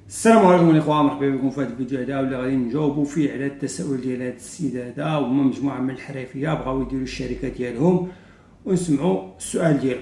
السلام عليكم الاخوان، مرحبا بكم في هذا الفيديو هذا واللي غادي نجاوبوا فيه على التساؤل ديال هذا السيد هذا. هما مجموعه من الحرفيه بغاو يديروا الشركه ديالهم ونسمعوا السؤال ديالو.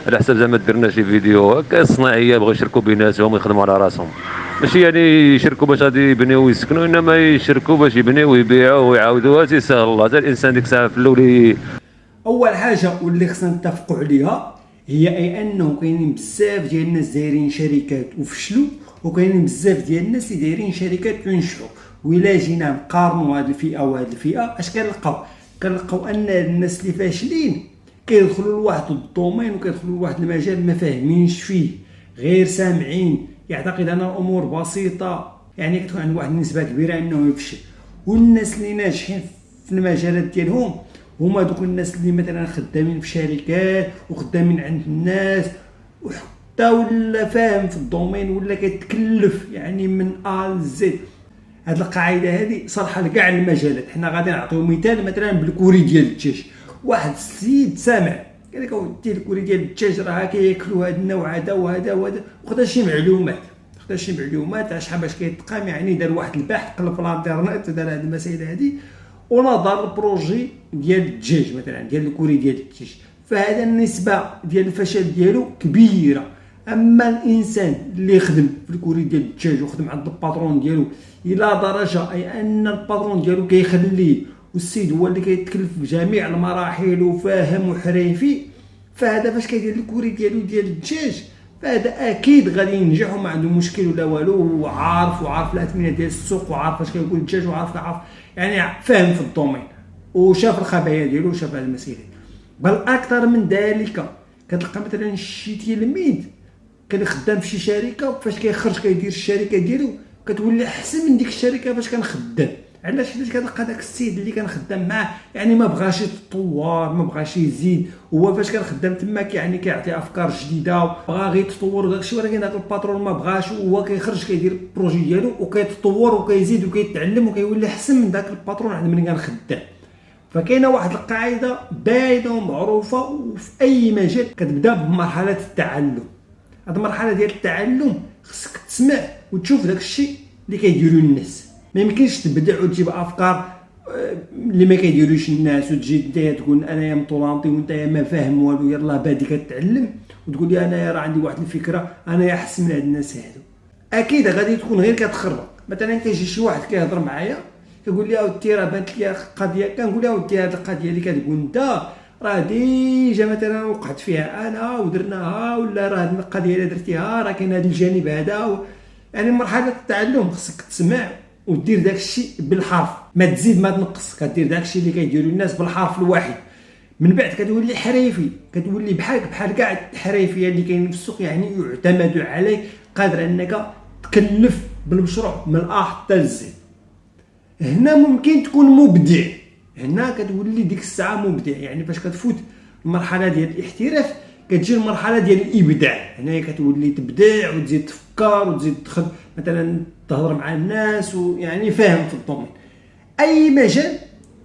على حسب زعما درنا شي فيديو هكا صناعيه بغاو يشركوا بيناتهم ويخدموا على راسهم، ماشي يعني يشركوا باش غادي يبنيو ويسكنوا، انما يشركوا باش يبنيو ويبيعوا ويعاودوها. تيسهل الله حتى الانسان ديك الساعه في الاول. اول حاجه واللي خصنا نتفقوا عليها هي انه كاينين بزاف ديال الناس دايرين شركات وفشلوا، وكاينين بزاف ديال الناس اللي دايرين شركات ونجحوا. وإلا جينا نقارنوا هذه الفئه وهذه الفئه اش كنلقاو ان الناس اللي فاشلين كيدخلوا لواحد الدومين وكيدخلوا لواحد المجال ما فاهمينش فيه، غير سامعين، يعتقد ان الامور بسيطه، يعني كتكون عند واحد النسبه كبيره انه يفشل. والناس اللي ناجحين في المجالات ديالهم هما دوك الناس اللي مثلا خدامين في شركات وخدامين عند الناس، وحتى ولا فاهم في الدومين ولا كيتكلف يعني من ا ل زد. هاد القاعده هذه صالحه لكاع المجالات. حنا غادي نعطيو مثال مثلا بالكوري ديال الدجاج. واحد السيد سامع قال لك اودي الكوري ديال الدجاج راه كياكلوا هذا النوع هذا وهذا وهذا، وخدا شي معلومات على شحال باش كيتقام، يعني دار واحد البحث، قلب في الانترنت، دار هاد المسائل هذه ونظر البروجي ديال الدجاج مثلا ديال الكوري ديال الدجاج. فهذا النسبه ديال الفشل ديالو كبيره. اما الانسان اللي يخدم في الكوري ديال الدجاج وخدم عند الباترون ديالو الى درجه اي ان الباترون ديالو كيخليه والسيد هو اللي كيتكلف بجميع المراحل وفاهم وحريفي، فهذا فاش كيدير الكوري ديالو ديال الدجاج فهذا اكيد غادي ينجح وما عنده مشكل ولا والو، وعارف الاثمنه ديال السوق، وعارف فاش كيقول الدجاج، وعارف يعني فاهم في الدومين وشاف الخبايا ديالو وشاف هذه المسائل. بل اكثر من ذلك كتلقى مثلا شي تلميذ كان خدام في شي شركه، فاش كيخرج كيدير الشركه ديالو كتولي احسن من ديك الشركه فاش كان خدام. علاش؟ حيت كتلقى داك السيد اللي كان خدام معاه يعني ما بغاش يتطور، ما بغاش يزيد، هو فاش كان خدام تماك يعني كيعطي افكار جديده وبغا غير يتطور وداك الشيء، ولكن داك الباترون ما بغاش، وهو كيخرج كيدير البروجي ديالو وكيتطور وكيزيد وكيتعلم وكيولي احسن من داك الباترون عند من كان خدام. فكاينه واحد القاعده باينه ومعروفه وفي اي مجال كتبدا بمرحله التعلم. هاد المرحله ديال التعلم خصك تسمع وتشوف داك الشيء اللي كيديروا الناس. ما يمكنش تبدع وتجيب افكار اللي ما كيديروش الناس وتجي انت تقول انايا مطولانطي وانت ما فاهم والو، يلاه بادي كتعلم وتقول لي انايا راه عندي واحد الفكره انايا احسن من هاد الناس هادو. اكيد غادي تكون غير كتخربق. مثلا كيجي شي واحد كيهضر معايا كيقول لي اودي راه بانت لي قضيه، كنقول له اودي هاد القضيه اللي كتقول انت راه ديجا مثلا وقعت فيها انا ودرناها، ولا راه هاد القضيه اللي درتيها راه كاين هاد الجانب هذا يعني مرحله التعلم خصك تسمع ودير داك الشيء بالحرف، ما تزيد ما تنقص، كدير داك الشيء اللي كيديروا الناس بالحرف الواحد. من بعد كتولي حريفي، كتولي بحال كاع الحريفيه اللي كاينين في السوق، يعني يعتمد عليك، قادر انك تكلف بالمشروع من الأ حتى للزد. هنا ممكن تكون مبدع، هنا كتولي ديك الساعه مبدع. يعني فاش كتفوت المرحله ديال الاحتراف كتجي المرحله ديال الابداع. هنايا كتولي تبدع وتزيد تفكر وتزيد تدخل مثلا تهضر مع الناس ويعني فاهم في الدومين. اي مجال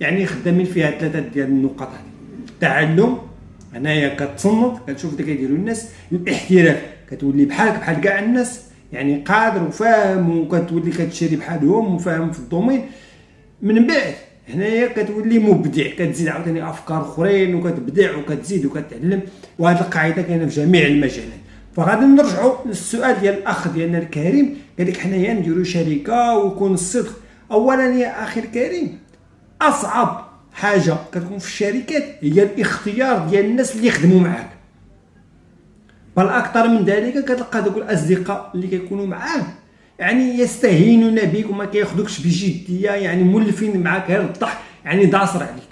يعني خدامين فيها ثلاثه ديال النقط هذه: التعلم، هنايا كتصنت كتشوف اللي كيديروا الناس، الاحتراف كتولي بحال كاع الناس، يعني قادر وفاهم وكتولي كتشري بحالهم وفاهم في الدومين. من بعد هنايا كتولي مبدع، كتزيد عاوتاني افكار اخرين وكتبدع وكتزيد وكتعلم. وهذه القاعده كاينه في جميع المجالات. فغادي نرجعوا للسؤال ديال الاخ ديالنا الكريم، قال لك حنايا نديروا شركه ويكون الصدق. اولا يا اخي الكريم، اصعب حاجه كتكون في الشركات هي الاختيار ديال الناس اللي يخدموا معاك. بل اكثر من ذلك كتلقى دوك الاصدقاء اللي كيكونوا معاه يعني يستهينون بك وما كياخذوكش بجديه، يعني مولفين معاك غير الضحك، يعني داصر عليك.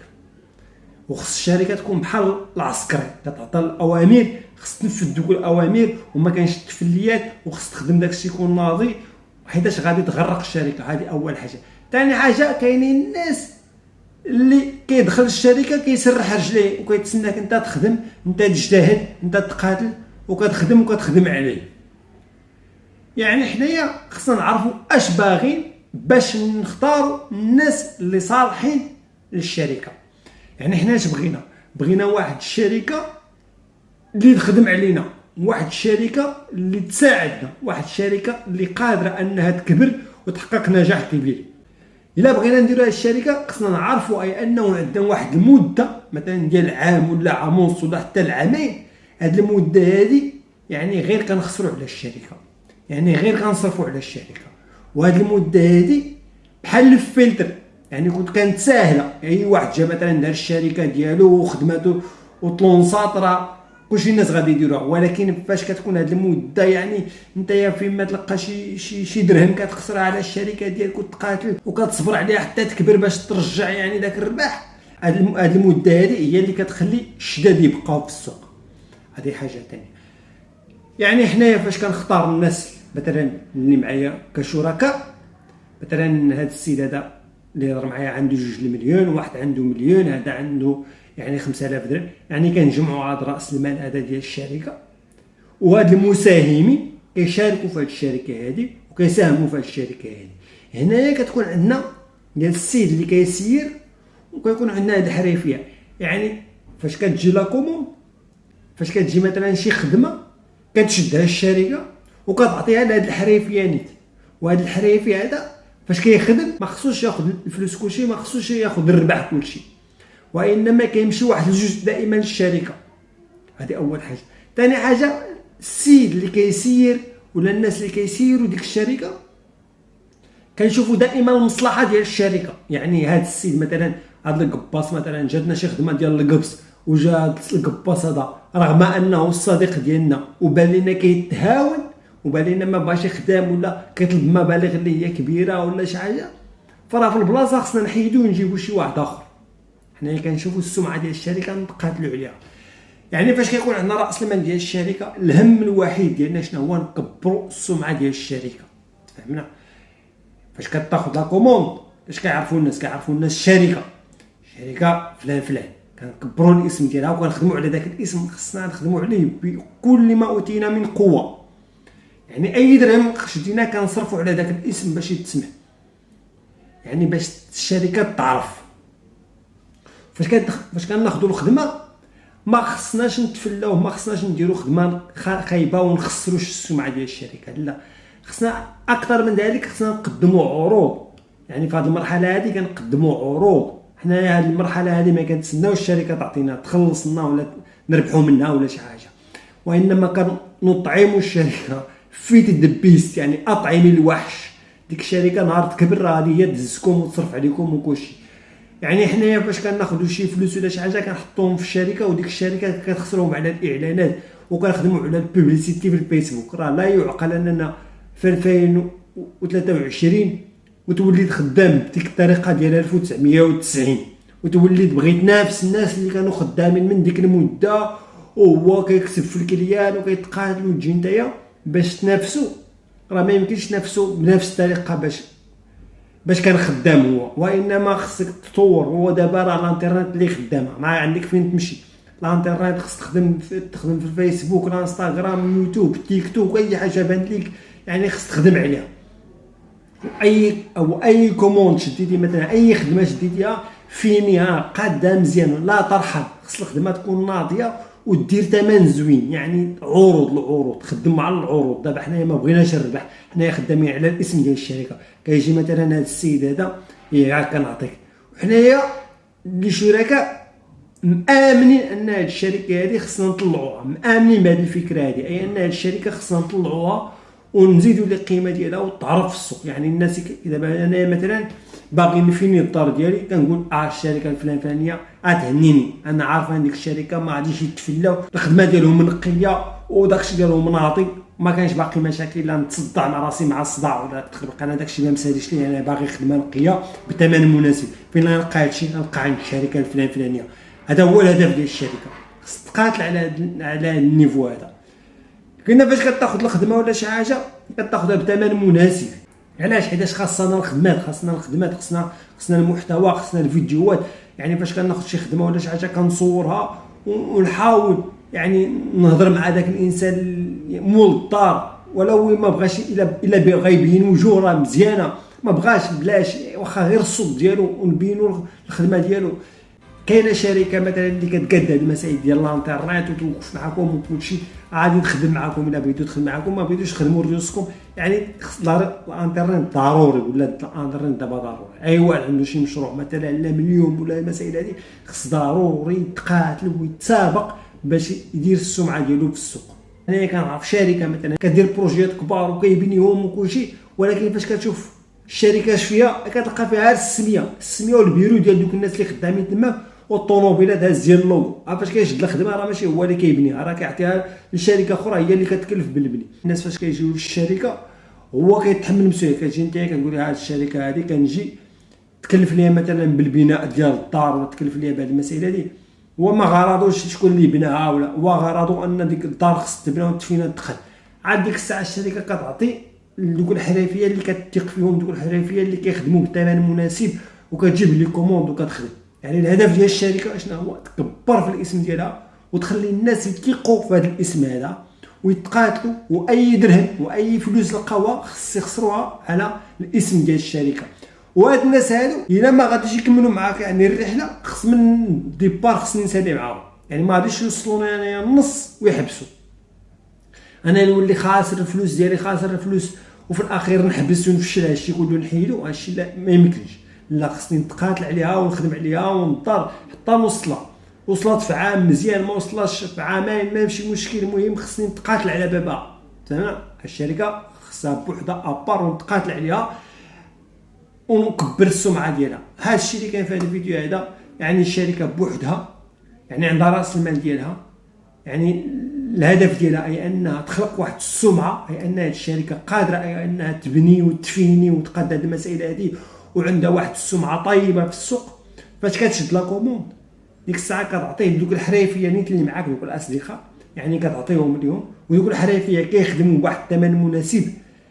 وخص الشركه تكون بحال العسكري، كتعطى الاوامر خص تنفذ دوك الاوامر وما كانش التفليات، وخص تخدم داكشي يكون ناضي، حيتاش غادي تغرق الشركه. هذه اول حاجه. ثاني حاجه، كاينين الناس اللي كيدخل الشركه كيسرح رجليه وكيتسناك انت تخدم، انت تجتهد، انت تقاتل وكتخدم عليه. يعني حنايا خصنا نعرفوا اش باغين باش نختاروا الناس اللي صالحين للشركه. يعني حنا اش بغينا واحد الشركه اللي تخدم علينا، واحد الشركه اللي تساعدنا، واحد الشركه اللي قادره انها تكبر وتحقق نجاح كبير. الا بغينا نديرو هذه الشركه خصنا نعرفوا اي انه عندنا واحد المده مثلا ديال عام ولا عام ونص ولا حتى العامين. هذه المده هذه يعني غير كنخسروا على الشركه، يعني غير كنصرفوا على الشركه. وهذه المده هذه بحال الفلتر، يعني كانت ساهله، اي واحد جا مثلا دار الشركه ديالو وخدمته وطلونسات راه كلشي الناس غادي يديروها. ولكن فاش كتكون هذه المده يعني نتايا فين ما تلقى شي درهم كتخسرها على الشركه ديالك وتقاتل وكتصبر عليها حتى تكبر باش ترجع يعني داك الربح، هذه المده هذه هي اللي كتخلي الشداد يبقاو في السوق. هذه حاجه ثانيه. يعني حنايا فاش كنختار الناس مثلا اللي معايا كشركاء، مثلا هذا السيد هذا اللي راه معايا عنده 2 مليون، واحد عنده مليون، هذا عنده يعني 5000 درهم، يعني كنجمعوا هذا راس المال هذا ديال الشركه. وهاد المساهمين كيشاركوا في هذه الشركه هذه وكيساهموا في هذه الشركه هذه. هنايا كتكون عندنا ديال السيد اللي كيسير، وكيكون عندنا هذه الحريفيه. يعني فاش كتجي لا كوموند، فاش كتجي مثلا شي خدمه كتشدها الشركه وكتعطيها لهاد الحريفيه نيت. وهاد الحريفي هذا فاش كيخدم ما خصوش ياخذ الفلوس كلشي، ما خصوش ياخذ الربح كلشي، وانما كيمشي واحد الجزء دائما للشركه. هذه اول حاجه. ثاني حاجه السيد اللي كيسير ولا الناس اللي كيسيروا ديك الشركه كنشوفوا دائما المصلحه ديال الشركه. يعني هذا السيد مثلا هذا القباص مثلا جاتنا شي خدمه ديال القبص وجا هذا القباص هذا رغم انه الصديق ديالنا وبان لنا كيتهاون وبان لنا ما بغاش يخدم ولا كيطلب مبالغ اللي هي كبيره ولا شي حاجه، فراه في البلاصه خصنا نحيدو ونجيبو شي واحد اخر. حنا كنشوفوا السمعه ديال الشركه نقاتلوا عليها. يعني فاش كيكون عندنا راس المال ديال الشركه الهم الوحيد ديالنا شنو هو؟ نكبروا السمعه ديال الشركه. تفهمنا؟ فاش كتاخذ لا كوموند اش كيعرفوا الناس؟ كيعرفوا الناس الشركه فلان فلان، كنكبروا الاسم ديالها وكنخدموا على داك الاسم. خصنا نخدموا عليه بكل ما اوتينا من قوه. يعني اي درهم شدينا كنصرفوا على داك الاسم باش يتسمع، يعني باش الشركه تعرف. فاش كناخذوا الخدمه ما خصناش نتفلاو، ما خصناش نديروا خدمه خايبه ونخسروش السمعه ديال الشركه. لا، خصنا اكثر من ذلك، خصنا نقدموا عروض. يعني في هذه المرحله هذه كنقدموا عروض. حنا هذه المرحله هذه ما كنتسناوش الشركه تعطينا تخلص لنا ولا نربحوا منها ولا شي حاجه، وانما كنطعموا الشركه فيت الدبيست، يعني اطعمي الوحش. ديك الشركه نهار تكبر غادي هي تهزكم وتصرف عليكم وكلشي. يعني حنايا فاش كناخذوا شي فلوس ولا شي حاجه كنحطوهم في الشركه، وديك الشركه كتخسرهم على الاعلانات وكنخدموا على البوبليسيتي في الفيسبوك. راه لا يعقل اننا في 2023 وتولي خدام بديك الطريقه ديال 1990 وتولي تبغي تنافس الناس اللي كانوا خدامين من ديك المده وهو كيكسب في الكليان وكيتقاتل، وتجي نتايا باش تنافسوا. راه ما يمكنش تنافسوا بنفس الطريقه باش كان خدام هو، وانما خصك تطور. هو دابا راه الانترنت اللي خدامه، ما عندك فين تمشي. الانترنت خصك تخدم في الفيسبوك، الانستغرام، يوتيوب، تيك توك، اي حاجه بانت لك يعني خصك تخدم عليها. اي كوموند شديتي مثلا، اي خدمه شديتيها فينيها قاده مزيان لا ترحل. خص الخدمه تكون ناضيه ودير ثمن زوين، يعني العروض تخدم على العروض. دابا حنايا ما بغيناش الربح، حنايا خدامين على الاسم ديال الشركه. كيجي مثلا هذا السيد هذا عاد كنعطيك، وحنايا اللي شركاء مآمنين ان هذه الشركه هذه خصنا نطلعوها، مآمنين بهذه الفكره هذه، اي ان هذه الشركه خصنا نطلعوها ونزيدوا لها القيمه ديالها وتعرف في السوق. يعني الناس دابا انا مثلا باغي نفيني الدار ديالي كنقول الشركه الفلانيه تهنيني، انا عارف ان ديك الشركه ما غاديش يتفلاو، الخدمه ديالهم نقيه وداكشي ديالهم مناطي، ما كانش باقي مشاكل لا نتصدع مع راسي مع الصداع ولا تخربق. انا داكشي ما مساليش لي، انا باغي خدمه نقيه بثمن مناسب. فين نلقى هادشي؟ نلقى عند الشركه الفلانيه. هذا هو الهدف ديال الشركه، خص تقاتل على النيفو هذا. كنا فاش كتاخذ الخدمه ولا شي حاجه كتاخذها بثمن مناسب. علاش؟ حيتاش خاصنا الخدمات، خاصنا المحتوى، خاصنا الفيديوهات. يعني فاش كناخذ شي خدمه ولا شي حاجه كنصورها ونحاول يعني نهضر مع داك الانسان مول الدار، ولو ما بغاش الا بغا يبين وجوه راه مزيانه، ما بغاش بلاش، واخا غير الصوت ديالو ونبينوا الخدمه ديالو. كاينه شركه مثلا اللي كتقاد هاد المسائل ديال الانترنت وتوقف معكم وكلشي غادي تخدم معكم، الا بغيتو تخدم معكم ما بغيتوش تخدموا ريوسكم. يعني خص الانترنت ضروري، ولا الانترنت دابا ضروري. اي واحد عنده شي مشروع مثلا لا مليون ولا المسائل هذه خص ضروري يتقاتل ويتسابق باش يدير السمعه ديالو في السوق. انا كنعرف شركه مثلا كدير بروجيات كبار وكيبنيهم وكلشي، ولكن فاش كتشوف الشركه شويه كتلقى فيها السميه والبيرو ديال دوك الناس اللي خدامين تما، والطوموبيلات هاز ديال اللوغو. فاش كيشد الخدمه راه ماشي هو اللي كيبنيها، راه كيعطيها لشركه اخرى هي اللي كتكلف بالبني. الناس فاش كيجيو للشركه هو كيتحمل المسؤوليه. كتجي انت كنقول لها هاد الشركه هذه كنجي تكلف ليا مثلا بالبناء ديال الدار، ولا تكلف ليا بهذه المسائل هذه، هو ما غرضوش شكون اللي بناها، ولا هو غرضو ان ديك الدار خص تبنى وتفينا تدخل. عاد ديك الساعه الشركه كتعطي دوك الحرفيه اللي كتثق فيهم، دوك الحرفيه اللي كيخدموا بثمن مناسب، وكتجيب لي كوموند وكتخدم. يعني الهدف ديال الشركه شنو هو؟ تكبر في الاسم ديالها وتخلي الناس يثقوا في هذا الاسم هذا ويتقاتلوا، واي درهم واي فلوس لقاوها خص يخسروها على الاسم ديال الشركه. وهاد الناس هادو الا ما غاديش يكملوا معاك يعني الرحله، خص من ديبار خصني نسالي معاهم. يعني ما غاديش يوصلوني انايا النص ويحبسوا، انا نولي خاسر الفلوس ديالي، خاسر الفلوس، وفي الاخير نحبس ونفشل هادشي كله نحيدو. هادشي لا ما يمكنش. لا خصني نتقاتل عليها ونخدم عليها ونضطر حتى نوصلها. وصلت في عام مزيان، ما وصلش في عامين ماشي مشكل، المهم خصني نتقاتل على بابها. تمام. الشركه خصها بوحدها ابار ونتقاتل عليها ونكبر السمعه ديالها. هذا الشيء اللي كاين في هذا الفيديو هذا. يعني الشركه بوحدها يعني عندها راس المال ديالها، يعني الهدف ديالها اي انها تخلق واحد السمعه، اي ان هذه الشركه قادره اي انها تبني وتفيني وتقاد هذه المسائل هذه، وعندها واحد السمعه طيبه في السوق. فاش كتشد لا كوموند ديك الساعه كتعطيه دوك الحريفيه نيت اللي معاك، دوك الاصدقاء يعني كتعطيهم اليوم، ودوك الحريفيه كيخدموا بواحد الثمن مناسب،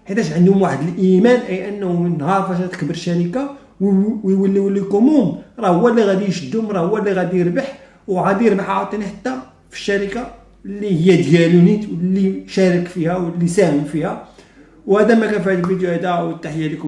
حيتاش عندهم واحد الايمان اي انه من نهار فاش تكبر الشركه ويوليو لي كوموند راه هو اللي غادي يشدهم، راه هو اللي غادي يربح، وغادي يربح عاوتاني حتى في الشركه اللي هي ديالو نيت، واللي شارك فيها واللي ساهم فيها. وهذا ما كان في هذا الفيديو هذا، والتحيه لكم.